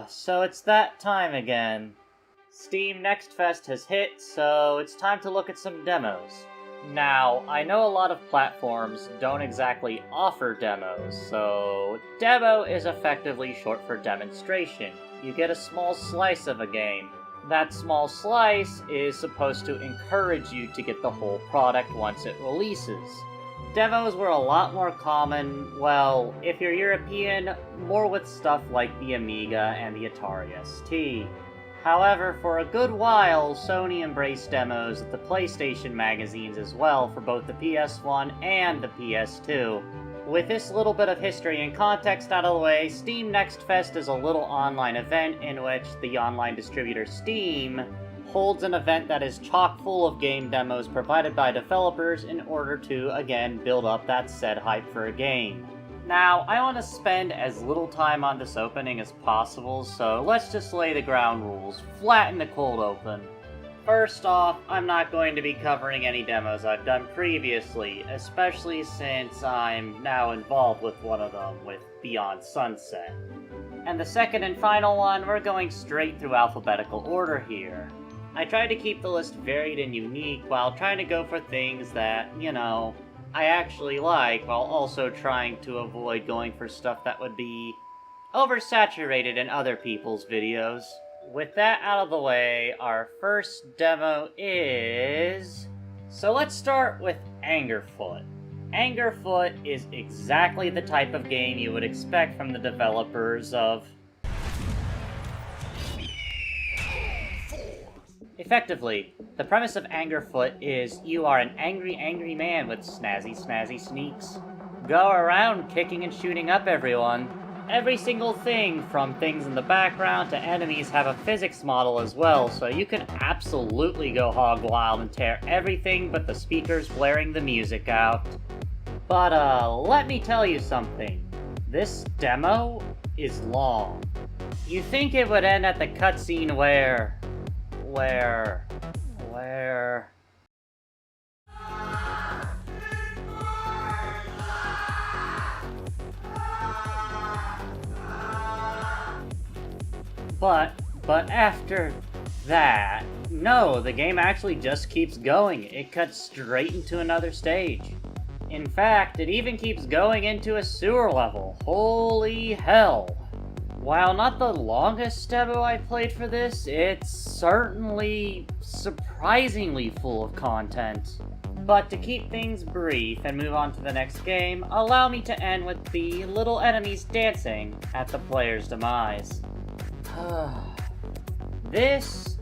So it's that time again. Steam Next Fest has hit, so it's time to look at some demos. Now, I know a lot of platforms don't exactly offer demos, so demo is effectively short for demonstration. You get a small slice of a game. That small slice is supposed to encourage you to get the whole product once it releases. Demos were a lot more common, well, if you're European, more with stuff like the Amiga and the Atari ST. However, for a good while, Sony embraced demos at the PlayStation magazines as well for both the PS1 and the PS2. With this little bit of history and context out of the way, Steam Next Fest is a little online event in which the online distributor Steam holds an event that is chock full of game demos provided by developers in order to, again, build up that said hype for a game. Now, I want to spend as little time on this opening as possible, so let's just lay the ground rules, flat in the cold open. First off, I'm not going to be covering any demos I've done previously, especially since I'm now involved with one of them, with Beyond Sunset. And the second and final one, we're going straight through alphabetical order here. I tried to keep the list varied and unique while trying to go for things that, I actually like, while also trying to avoid going for stuff that would be oversaturated in other people's videos. With that out of the way, our first demo is... So let's start with Angerfoot. Angerfoot is exactly the type of game you would expect from the developers of... Effectively, the premise of Angerfoot is you are an angry man with snazzy sneaks. Go around kicking and shooting up everyone. Every single thing, from things in the background to enemies, have a physics model as well, so you can absolutely go hog wild and tear everything but the speakers blaring the music out. But let me tell you something. This demo is long. You think it would end at the cutscene where... But after that, no, the game actually just keeps going. It cuts straight into another stage. In fact, it even keeps going into a sewer level. Holy hell. While not the longest demo I played for this, it's certainly surprisingly full of content. But to keep things brief and move on to the next game, allow me to end with the little enemies dancing at the player's demise. This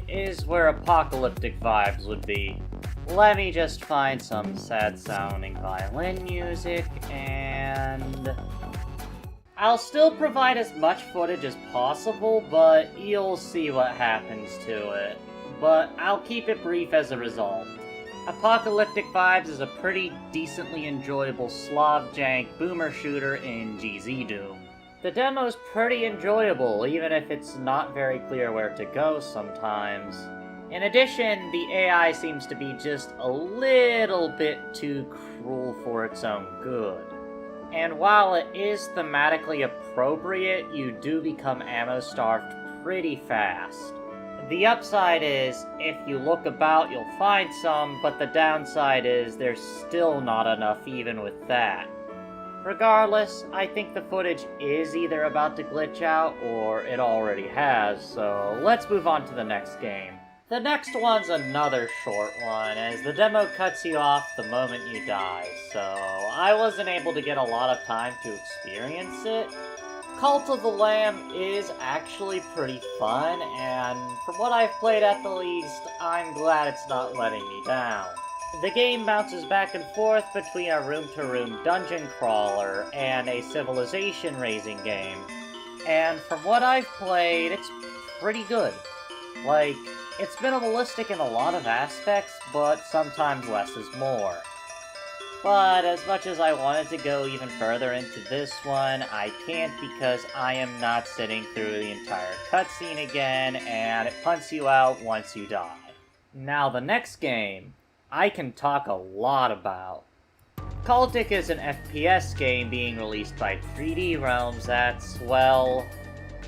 is where apocalyptic vibes would be. Let me just find some sad-sounding violin music, and... I'll still provide as much footage as possible, but you'll see what happens to it. But I'll keep it brief as a result. Apocalyptic Vibes is a pretty decently enjoyable Slav jank boomer shooter in GZ Doom. The demo's pretty enjoyable, even if it's not very clear where to go sometimes. In addition, the AI seems to be just a little bit too cruel for its own good. And while it is thematically appropriate, you do become ammo-starved pretty fast. The upside is, if you look about, you'll find some, but the downside is there's still not enough even with that. Regardless, I think the footage is either about to glitch out, or it already has, so let's move on to the next game. The next one's another short one, as the demo cuts you off the moment you die, so I wasn't able to get a lot of time to experience it. Cult of the Lamb is actually pretty fun, and from what I've played at the least, I'm glad it's not letting me down. The game bounces back and forth between a room-to-room dungeon crawler and a civilization-raising game, and from what I've played, it's pretty good. Like, it's minimalistic in a lot of aspects, but sometimes less is more. But as much as I wanted to go even further into this one, I can't because I am not sitting through the entire cutscene again, and it punts you out once you die. Now the next game, I can talk a lot about. Cultic is an FPS game being released by 3D Realms that's, well,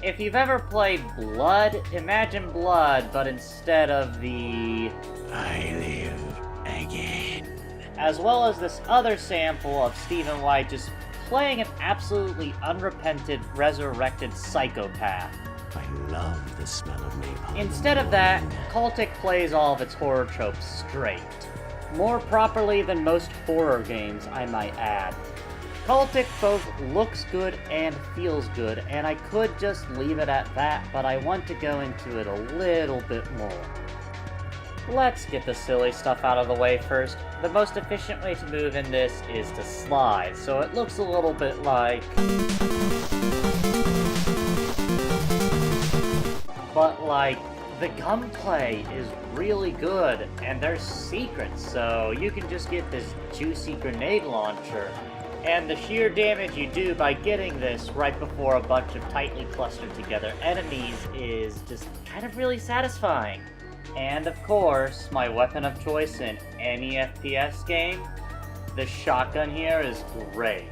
If you've ever played Blood, imagine Blood, but instead of the I live again. as well as this other sample of Stephen White just playing an absolutely unrepentant, resurrected psychopath. I love the smell of napalm. Instead of that, Cultic plays all of its horror tropes straight. More properly than most horror games, I might add. Cultic both looks good and feels good, and I could just leave it at that, but I want to go into it a little bit more. Let's get the silly stuff out of the way first. The most efficient way to move in this is to slide, so it looks a little bit like... But, like, the gunplay is really good, and there's secrets, so you can just get this juicy grenade launcher. And the sheer damage you do by getting this right before a bunch of tightly clustered together enemies is just kind of really satisfying. And of course, my weapon of choice in any FPS game, the shotgun here is great.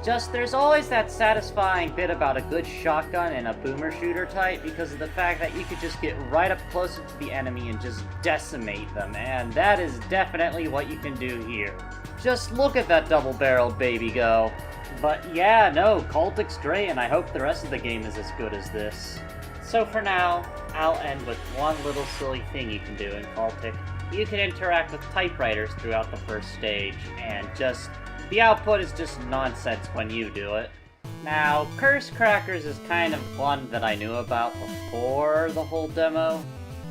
Just, there's always that satisfying bit about a good shotgun and a boomer shooter type because of the fact that you could just get right up close to the enemy and just decimate them, and that is definitely what you can do here. Just look at that double-barreled baby go. But yeah, no, Cultic's great, and I hope the rest of the game is as good as this. So for now, I'll end with one little silly thing you can do in Cultic. You can interact with typewriters throughout the first stage, and just... the output is just nonsense when you do it. Now, Curse Crackers is kind of one that I knew about before the whole demo.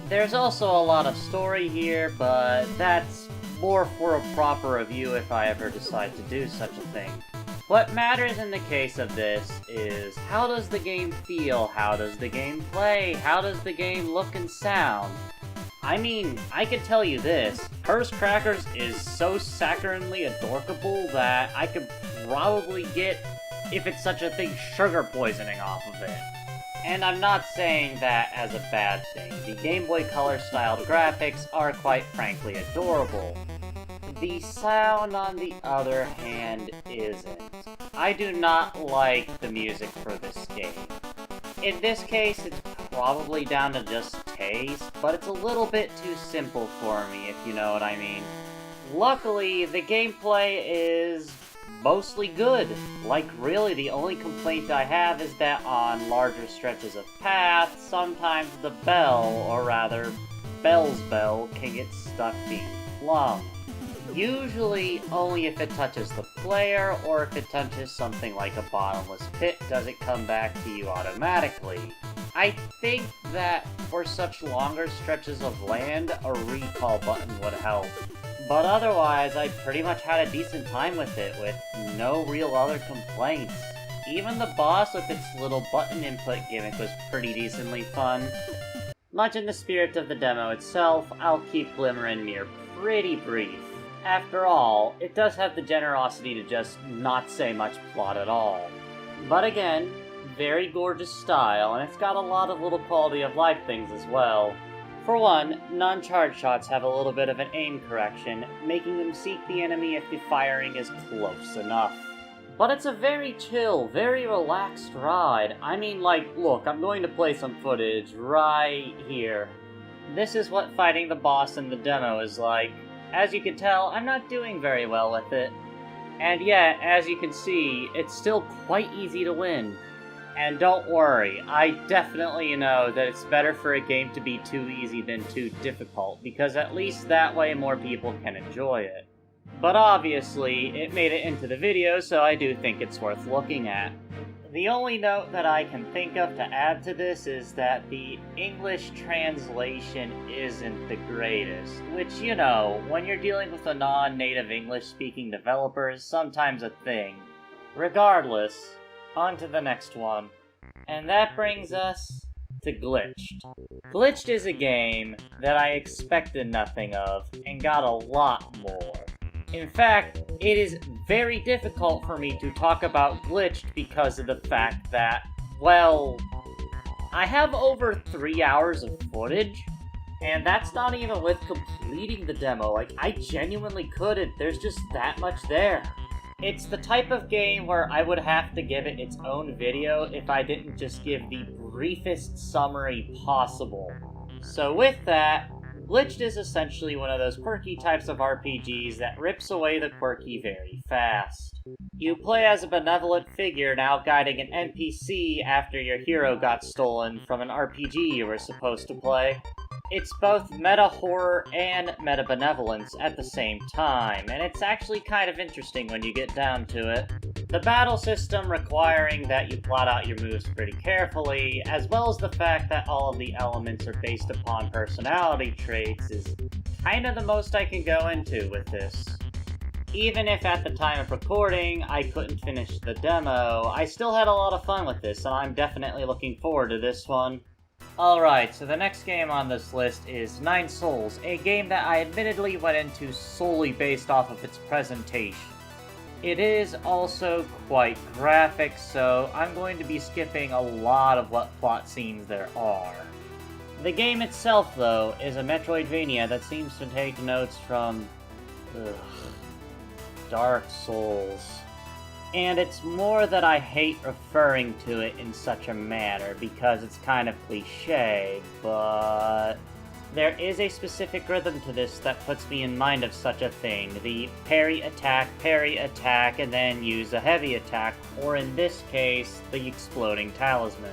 There's also a lot of story here, but that's more for a proper review if I ever decide to do such a thing. What matters in the case of this is, how does the game feel? How does the game play? How does the game look and sound? I mean, I can tell you this, Curse Crackers is so saccharinely adorkable that I could probably get, if it's such a thing, sugar poisoning off of it. And I'm not saying that as a bad thing. The Game Boy Color styled graphics are quite frankly adorable. The sound, on the other hand, isn't. I do not like the music for this game. In this case, it's probably down to just taste, but it's a little bit too simple for me, if you know what I mean. Luckily, the gameplay is mostly good. Like, really, the only complaint I have is that on larger stretches of path, sometimes the bell, or rather, Bell's bell, can get stuck being flung. Usually only if it touches the player, or if it touches something like a bottomless pit does it come back to you automatically. I think that for such longer stretches of land, a recall button would help. But otherwise, I pretty much had a decent time with it, with no real other complaints. Even the boss with its little button input gimmick was pretty decently fun. Much in the spirit of the demo itself, I'll keep Glimmer and Mirror pretty brief. After all, it does have the generosity to just not say much plot at all. But again, very gorgeous style, and it's got a lot of little quality of life things as well. For one, non-charge shots have a little bit of an aim correction, making them seek the enemy if the firing is close enough. But it's a very chill, very relaxed ride. I mean, like, look, I'm going to play some footage right here. This is what fighting the boss in the demo is like. As you can tell, I'm not doing very well with it. And yet, as you can see, it's still quite easy to win. And don't worry, I definitely know that it's better for a game to be too easy than too difficult, because at least that way more people can enjoy it. But obviously, it made it into the video, so I do think it's worth looking at. The only note that I can think of to add to this is that the English translation isn't the greatest, which, you know, when you're dealing with a non-native English-speaking developer is sometimes a thing. Regardless, on to the next one. And that brings us to Glitched. Glitched is a game that I expected nothing of, and got a lot more. In fact, it is very difficult for me to talk about Glitched because of the fact that, well, I have over 3 hours of footage, and that's not even with completing the demo. Like, I genuinely couldn't. There's just that much there. It's the type of game where I would have to give it its own video if I didn't just give the briefest summary possible. So with that, Glitched is essentially one of those quirky types of RPGs that rips away the quirky very fast. You play as a benevolent figure now guiding an NPC after your hero got stolen from an RPG you were supposed to play. It's both meta-horror and meta-benevolence at the same time, and it's actually kind of interesting when you get down to it. The battle system requiring that you plot out your moves pretty carefully, as well as the fact that all of the elements are based upon personality traits, is kind of the most I can go into with this. Even if at the time of recording I couldn't finish the demo, I still had a lot of fun with this, and I'm definitely looking forward to this one. Alright, so the next game on this list is Nine Souls, a game that I admittedly went into solely based off of its presentation. It is also quite graphic, so I'm going to be skipping a lot of what plot scenes there are. The game itself, though, is a Metroidvania that seems to take notes from Dark Souls. And it's more that I hate referring to it in such a manner, because it's kind of cliche, but there is a specific rhythm to this that puts me in mind of such a thing. The parry, attack, and then use a heavy attack, or in this case, the exploding talisman.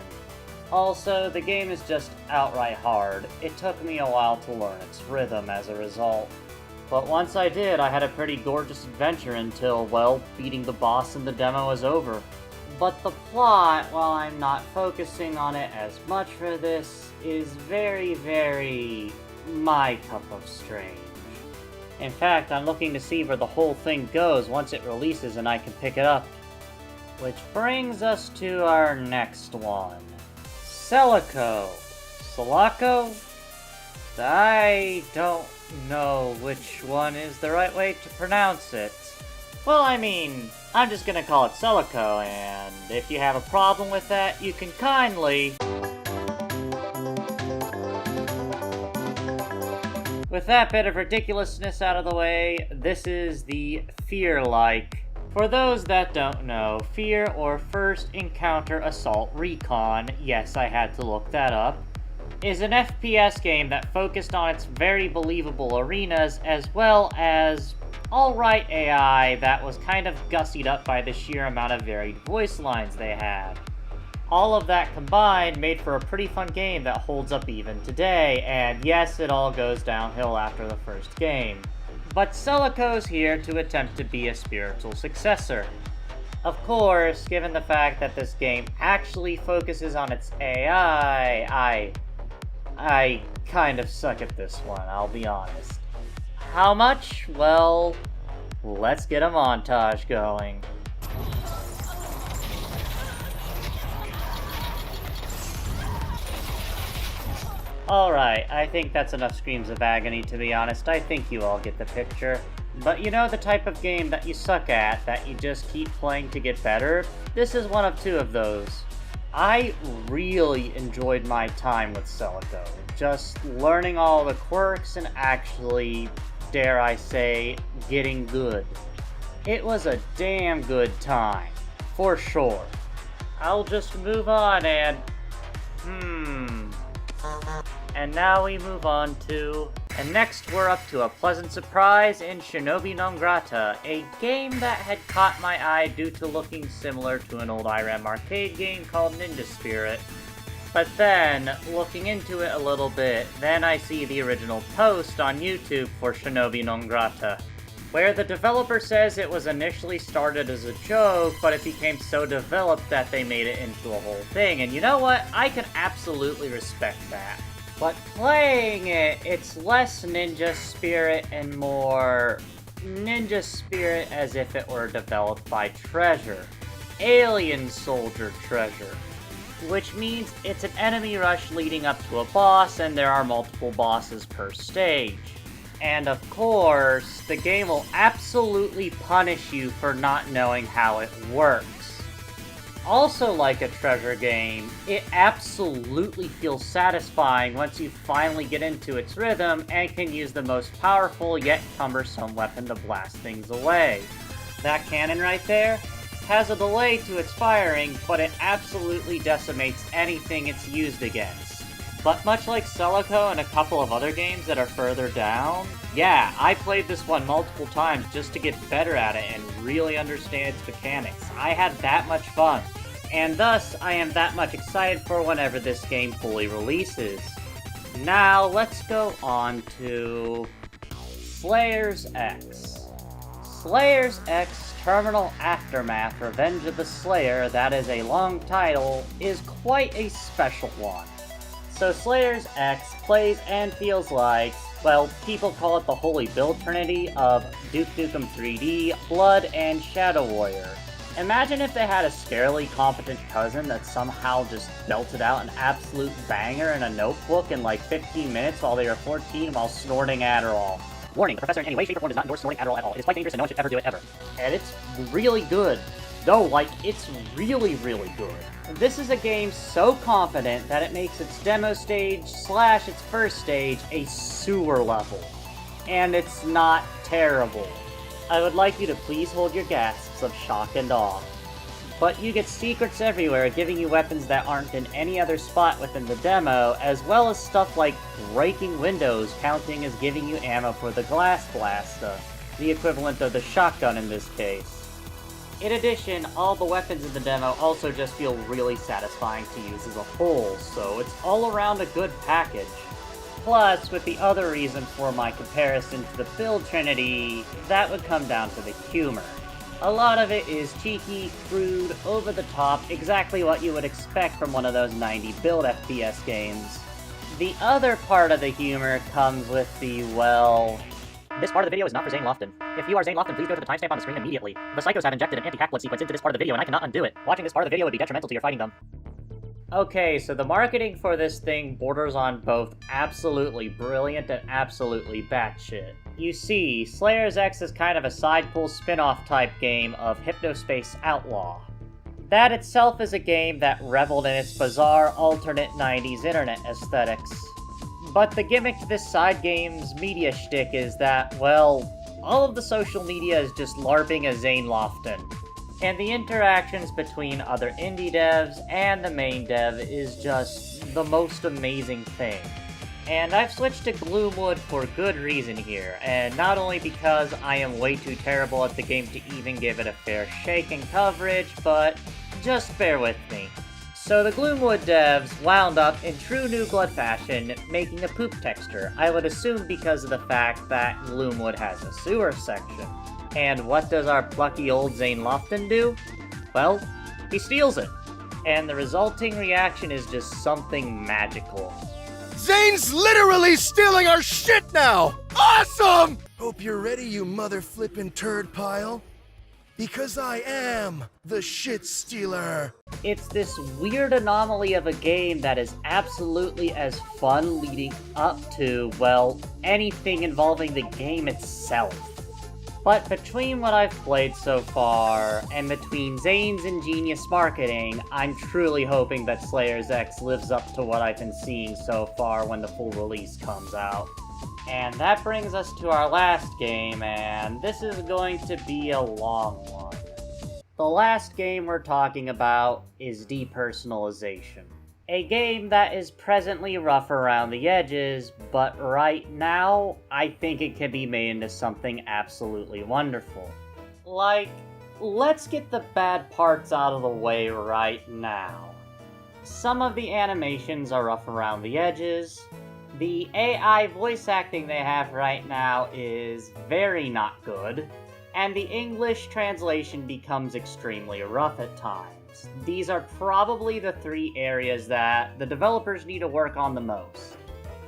Also, the game is just outright hard. It took me a while to learn its rhythm as a result. But once I did, I had a pretty gorgeous adventure until, well, beating the boss in the demo was over. But the plot, while I'm not focusing on it as much for this, is very, very my cup of strange. In fact, I'm looking to see where the whole thing goes once it releases and I can pick it up. Which brings us to our next one. Celico. Sulaco? I don't know which one is the right way to pronounce it. Well, I mean, I'm just gonna call it Celico, and if you have a problem with that, you can kindly... With that bit of ridiculousness out of the way, this is the Fear-like. For those that don't know, Fear or First Encounter Assault Recon, yes, I had to look that up, is an FPS game that focused on its very believable arenas as well as alright AI that was kind of gussied up by the sheer amount of varied voice lines they had. All of that combined made for a pretty fun game that holds up even today, and yes, it all goes downhill after the first game. But Celico's here to attempt to be a spiritual successor. Of course, given the fact that this game actually focuses on its AI, I kind of suck at this one, I'll be honest. How much? Well, let's get a montage going. Alright, I think that's enough screams of agony, to be honest. I think you all get the picture. But you know the type of game that you suck at, that you just keep playing to get better? This is one of two of those. I really enjoyed my time with Celico, just learning all the quirks and actually, dare I say, getting good. It was a damn good time, for sure. I'll just move on and... And now we move on to... And next we're up to a pleasant surprise in Shinobi non Grata, a game that had caught my eye due to looking similar to an old IRAM arcade game called Ninja Spirit. But then, looking into it a little bit, then I see the original post on YouTube for Shinobi non Grata, where the developer says it was initially started as a joke, but it became so developed that they made it into a whole thing, and you know what? I can absolutely respect that. But playing it, it's less Ninja Spirit and more Ninja Spirit as if it were developed by Treasure. Alien Soldier Treasure. Which means it's an enemy rush leading up to a boss, and there are multiple bosses per stage. And of course, the game will absolutely punish you for not knowing how it works. Also like a Treasure game, it absolutely feels satisfying once you finally get into its rhythm and can use the most powerful yet cumbersome weapon to blast things away. That cannon right there has a delay to its firing, but it absolutely decimates anything it's used against. But much like Celico and a couple of other games that are further down, yeah, I played this one multiple times just to get better at it and really understand its mechanics. I had that much fun, and thus I am that much excited for whenever this game fully releases. Now let's go on to Slayers X. Slayers X Terminal Aftermath Revenge of the Slayer, that is a long title, is quite a special one. So Slayers X plays and feels like, well, people call it the holy build trinity of Duke Nukem 3D, Blood, and Shadow Warrior. Imagine if they had a scarily competent cousin that somehow just belted out an absolute banger in a notebook in like 15 minutes while they were 14 while snorting Adderall. Warning, the professor in any way, shape, or form does not endorse snorting Adderall at all. It is quite dangerous and no one should ever do it ever. And it's really good. No, like, it's really, really good. This is a game so confident that it makes its demo stage / its first stage a sewer level. And it's not terrible. I would like you to please hold your gasps of shock and awe. But you get secrets everywhere, giving you weapons that aren't in any other spot within the demo, as well as stuff like breaking windows, counting as giving you ammo for the Glass Blaster, the equivalent of the shotgun in this case. In addition, all the weapons in the demo also just feel really satisfying to use as a whole, so it's all around a good package. Plus, with the other reason for my comparison to the build trinity, that would come down to the humor. A lot of it is cheeky, crude, over the top, exactly what you would expect from one of those 90 build FPS games. The other part of the humor comes with the, well... This part of the video is not for Zane Lofton. If you are Zane Lofton, please go to the timestamp on the screen immediately. The Psychos have injected an anti-hack blood sequence into this part of the video, and I cannot undo it. Watching this part of the video would be detrimental to your fighting them. Okay, so the marketing for this thing borders on both absolutely brilliant and absolutely batshit. You see, Slayers X is kind of a side-pull spin-off type game of Hypnospace Outlaw. That itself is a game that reveled in its bizarre, alternate 90s internet aesthetics. But the gimmick to this side game's media shtick is that, well, all of the social media is just LARPing as Zane Lofton. And the interactions between other indie devs and the main dev is just the most amazing thing. And I've switched to Gloomwood for good reason here, and not only because I am way too terrible at the game to even give it a fair shake and coverage, but just bear with me. So the Gloomwood devs wound up in true New Blood fashion making a poop texture, I would assume because of the fact that Gloomwood has a sewer section. And what does our plucky old Zane Lofton do? Well, he steals it. And the resulting reaction is just something magical. Zane's literally stealing our shit now! Awesome! Hope you're ready, you mother-flippin' turd pile. Because I am the shit stealer. It's this weird anomaly of a game that is absolutely as fun leading up to, well, anything involving the game itself. But between what I've played so far, and between Zane's ingenious marketing, I'm truly hoping that Slayers X lives up to what I've been seeing so far when the full release comes out. And that brings us to our last game, and this is going to be a long one. The last game we're talking about is Depersonalization. A game that is presently rough around the edges, but right now, I think it can be made into something absolutely wonderful. Like, let's get the bad parts out of the way right now. Some of the animations are rough around the edges. The AI voice acting they have right now is very not good, and the English translation becomes extremely rough at times. These are probably the three areas that the developers need to work on the most.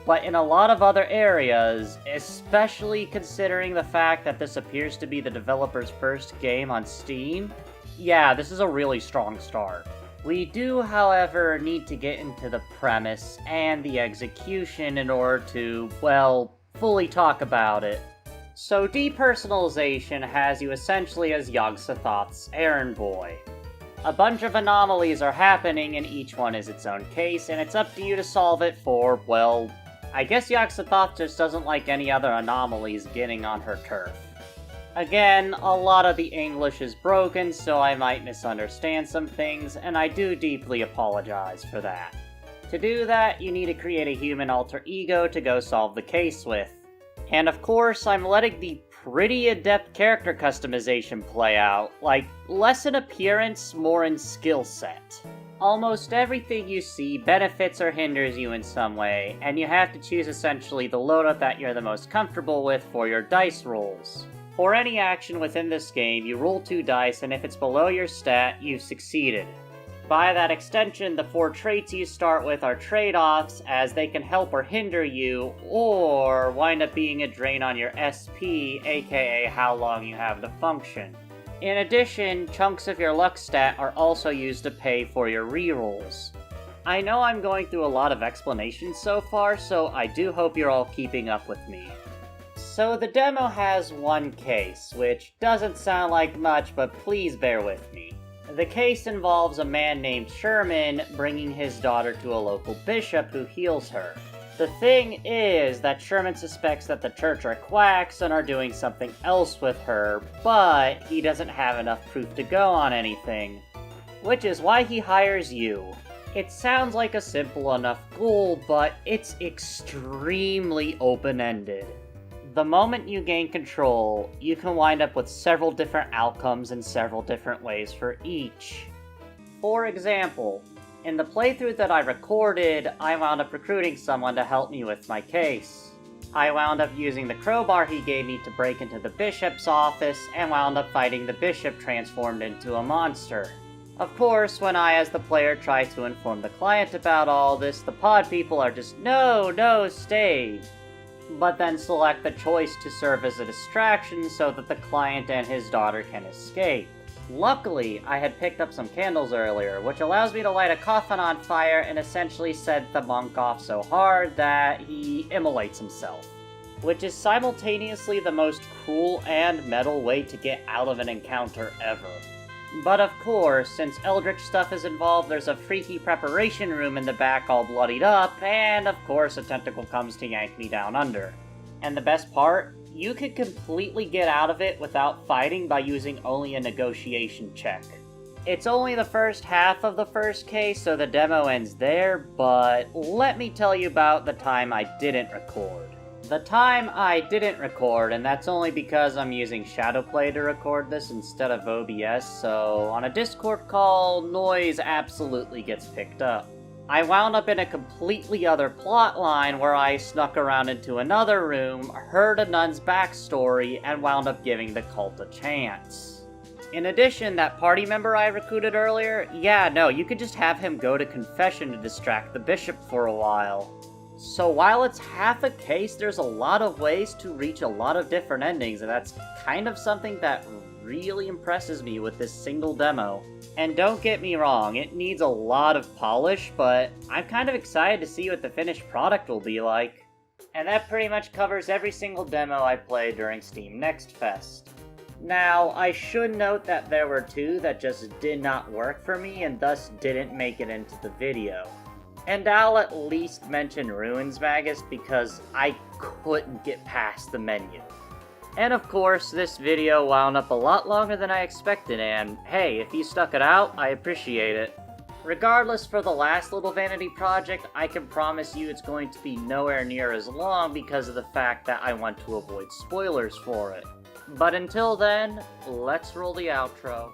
But in a lot of other areas, especially considering the fact that this appears to be the developer's first game on Steam, yeah, this is a really strong start. We do, however, need to get into the premise and the execution in order to, well, fully talk about it. So Depersonalization has you essentially as Yog-Sothoth's errand boy. A bunch of anomalies are happening and each one is its own case, and it's up to you to solve it for, well, I guess Yog-Sothoth just doesn't like any other anomalies getting on her turf. Again, a lot of the English is broken, so I might misunderstand some things, and I do deeply apologize for that. To do that, you need to create a human alter ego to go solve the case with. And of course, I'm letting the pretty adept character customization play out, like, less in appearance, more in skill set. Almost everything you see benefits or hinders you in some way, and you have to choose essentially the loadout that you're the most comfortable with for your dice rolls. For any action within this game, you roll 2 dice, and if it's below your stat, you've succeeded. By that extension, the 4 traits you start with are trade-offs, as they can help or hinder you, or wind up being a drain on your SP, aka how long you have the function. In addition, chunks of your luck stat are also used to pay for your rerolls. I know I'm going through a lot of explanations so far, so I do hope you're all keeping up with me. So the demo has one case, which doesn't sound like much, but please bear with me. The case involves a man named Sherman bringing his daughter to a local bishop who heals her. The thing is that Sherman suspects that the church are quacks and are doing something else with her, but he doesn't have enough proof to go on anything. Which is why he hires you. It sounds like a simple enough goal, but it's extremely open-ended. The moment you gain control, you can wind up with several different outcomes in several different ways for each. For example, in the playthrough that I recorded, I wound up recruiting someone to help me with my case. I wound up using the crowbar he gave me to break into the bishop's office, and wound up fighting the bishop transformed into a monster. Of course, when I as the player try to inform the client about all this, the pod people are just, no, stay. But then select the choice to serve as a distraction so that the client and his daughter can escape. Luckily, I had picked up some candles earlier, which allows me to light a coffin on fire and essentially set the monk off so hard that he immolates himself. Which is simultaneously the most cruel and metal way to get out of an encounter ever. But of course, since eldritch stuff is involved, there's a freaky preparation room in the back all bloodied up, and of course a tentacle comes to yank me down under. And the best part? You could completely get out of it without fighting by using only a negotiation check. It's only the first half of the first case, so the demo ends there, but let me tell you about the time I didn't record. The time I didn't record, and that's only because I'm using Shadowplay to record this instead of OBS, so on a Discord call, noise absolutely gets picked up. I wound up in a completely other plot line where I snuck around into another room, heard a nun's backstory, and wound up giving the cult a chance. In addition, that party member I recruited earlier, you could just have him go to confession to distract the bishop for a while. So while it's half a case, there's a lot of ways to reach a lot of different endings, and that's kind of something that really impresses me with this single demo. And don't get me wrong, it needs a lot of polish, but I'm kind of excited to see what the finished product will be like. And that pretty much covers every single demo I played during Steam Next Fest. Now, I should note that there were 2 that just did not work for me and thus didn't make it into the video. And I'll at least mention Ruins Magus because I couldn't get past the menu. And of course, this video wound up a lot longer than I expected, and hey, if you stuck it out, I appreciate it. Regardless, for the last little vanity project, I can promise you it's going to be nowhere near as long because of the fact that I want to avoid spoilers for it. But until then, let's roll the outro.